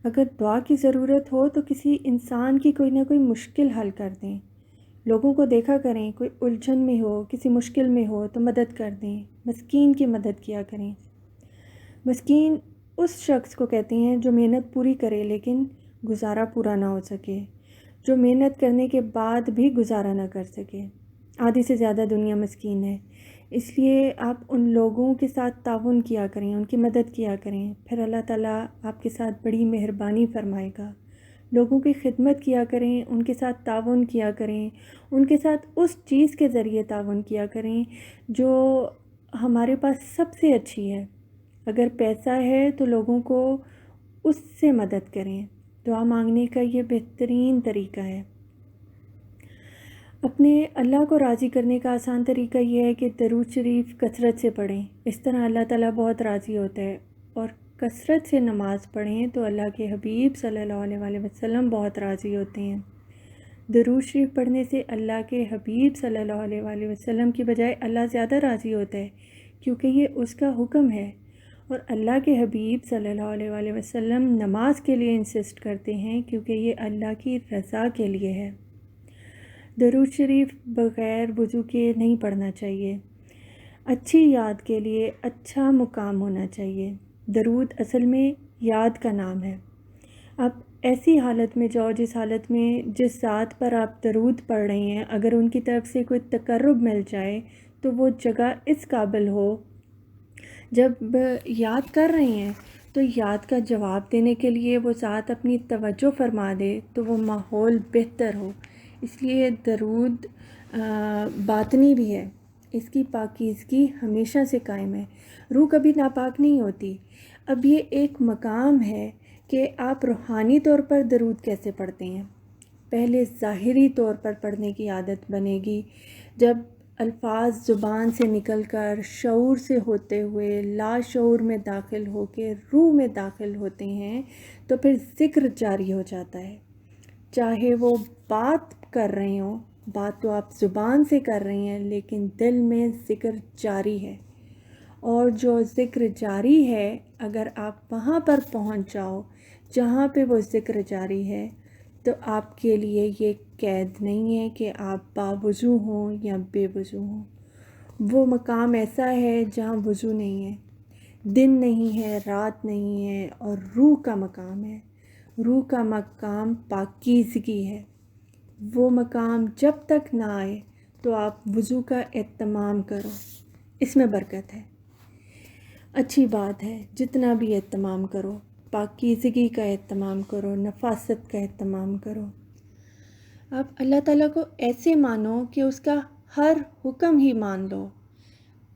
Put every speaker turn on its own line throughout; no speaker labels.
اگر دعا کی ضرورت ہو تو کسی انسان کی کوئی نہ کوئی مشکل حل کر دیں. لوگوں کو دیکھا کریں، کوئی الجھن میں ہو، کسی مشکل میں ہو تو مدد کر دیں. مسکین کی مدد کیا کریں. مسکین اس شخص کو کہتے ہیں جو محنت پوری کرے لیکن گزارا پورا نہ ہو سکے، جو محنت کرنے کے بعد بھی گزارا نہ کر سکے. آدھی سے زیادہ دنیا مسکین ہے. اس لیے آپ ان لوگوں کے ساتھ تعاون کیا کریں، ان کی مدد کیا کریں، پھر اللہ تعالیٰ آپ کے ساتھ بڑی مہربانی فرمائے گا. لوگوں کی خدمت کیا کریں، ان کے ساتھ تعاون کیا کریں، ان کے ساتھ اس چیز کے ذریعے تعاون کیا کریں جو ہمارے پاس سب سے اچھی ہے. اگر پیسہ ہے تو لوگوں کو اس سے مدد کریں. دعا مانگنے کا یہ بہترین طریقہ ہے. اپنے اللہ کو راضی کرنے کا آسان طریقہ یہ ہے کہ درود شریف کثرت سے پڑھیں. اس طرح اللہ تعالیٰ بہت راضی ہوتا ہے. اور کثرت سے نماز پڑھیں تو اللہ کے حبیب صلی اللہ علیہ وآلہ وسلم بہت راضی ہوتے ہیں. درود شریف پڑھنے سے اللہ کے حبیب صلی اللہ علیہ وآلہ وسلم کی بجائے اللہ زیادہ راضی ہوتا ہے، کیونکہ یہ اس کا حکم ہے. اور اللہ کے حبیب صلی اللہ علیہ وآلہ وسلم نماز کے لیے انسسٹ کرتے ہیں کیونکہ یہ اللہ کی رضا کے لیے ہے. درود شریف بغیر وضو کے نہیں پڑھنا چاہیے. اچھی یاد کے لیے اچھا مقام ہونا چاہیے. درود اصل میں یاد کا نام ہے. آپ ایسی حالت میں جاؤ جس ذات پر آپ درود پڑھ رہے ہیں، اگر ان کی طرف سے کوئی تقرب مل جائے تو وہ جگہ اس قابل ہو. جب یاد کر رہے ہیں تو یاد کا جواب دینے کے لیے وہ ذات اپنی توجہ فرما دے تو وہ ماحول بہتر ہو. اس لیے درود باطنی بھی ہے. اس کی پاکیزگی ہمیشہ سے قائم ہے. روح کبھی ناپاک نہیں ہوتی. اب یہ ایک مقام ہے کہ آپ روحانی طور پر درود کیسے پڑھتے ہیں. پہلے ظاہری طور پر پڑھنے کی عادت بنے گی. جب الفاظ زبان سے نکل کر شعور سے ہوتے ہوئے لاشعور میں داخل ہو کے روح میں داخل ہوتے ہیں تو پھر ذکر جاری ہو جاتا ہے. چاہے وہ بات کر رہے ہوں، بات تو آپ زبان سے کر رہی ہیں لیکن دل میں ذکر جاری ہے. اور جو ذکر جاری ہے اگر آپ وہاں پر پہنچ جاؤ جہاں پہ وہ ذکر جاری ہے تو آپ کے لیے یہ قید نہیں ہے کہ آپ باوضو ہوں یا بے وضو ہوں. وہ مقام ایسا ہے جہاں وضو نہیں ہے، دن نہیں ہے، رات نہیں ہے، اور روح کا مقام ہے. روح کا مقام پاکیزگی ہے. وہ مقام جب تک نہ آئے تو آپ وضو کا اہتمام کرو. اس میں برکت ہے. اچھی بات ہے، جتنا بھی اہتمام کرو، پاکیزگی کا اہتمام کرو، نفاست کا اہتمام کرو. آپ اللہ تعالیٰ کو ایسے مانو کہ اس کا ہر حکم ہی مان لو.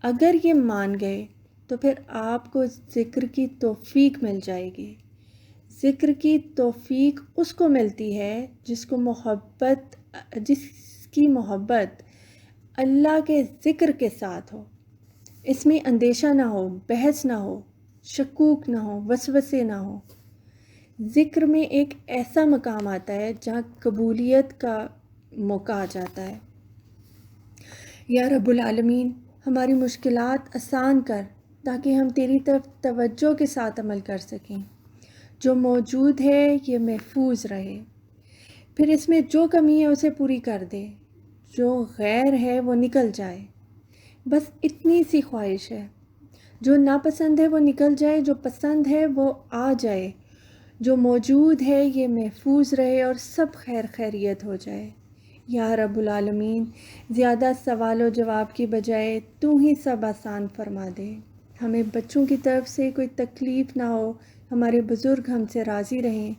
اگر یہ مان گئے تو پھر آپ کو ذکر کی توفیق مل جائے گی. ذکر کی توفیق اس کو ملتی ہے جس کی محبت اللہ کے ذکر کے ساتھ ہو. اس میں اندیشہ نہ ہو، بحث نہ ہو، شکوک نہ ہو، وسوسے نہ ہو. ذکر میں ایک ایسا مقام آتا ہے جہاں قبولیت کا موقع آ جاتا ہے. یا رب العالمین ہماری مشکلات آسان کر تاکہ ہم تیری طرف توجہ کے ساتھ عمل کر سکیں. جو موجود ہے یہ محفوظ رہے. پھر اس میں جو کمی ہے اسے پوری کر دے. جو غیر ہے وہ نکل جائے. بس اتنی سی خواہش ہے. جو ناپسند ہے وہ نکل جائے، جو پسند ہے وہ آ جائے. جو موجود ہے یہ محفوظ رہے اور سب خیر خیریت ہو جائے. یا رب العالمین زیادہ سوال و جواب کی بجائے تو ہی سب آسان فرما دے. ہمیں بچوں کی طرف سے کوئی تکلیف نہ ہو، ہمارے بزرگ ہم سے راضی رہیں.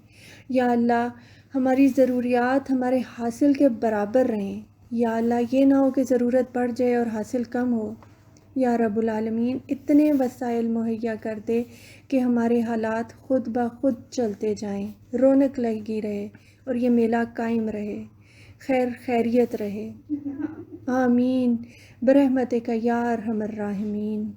یا اللہ ہماری ضروریات ہمارے حاصل کے برابر رہیں. یا اللہ یہ نہ ہو کہ ضرورت بڑھ جائے اور حاصل کم ہو. یا رب العالمین اتنے وسائل مہیا کر دے کہ ہمارے حالات خود بخود چلتے جائیں، رونق لگی رہے اور یہ میلہ قائم رہے، خیر خیریت رہے. آمین برحمتک یا ارحم الراحمین.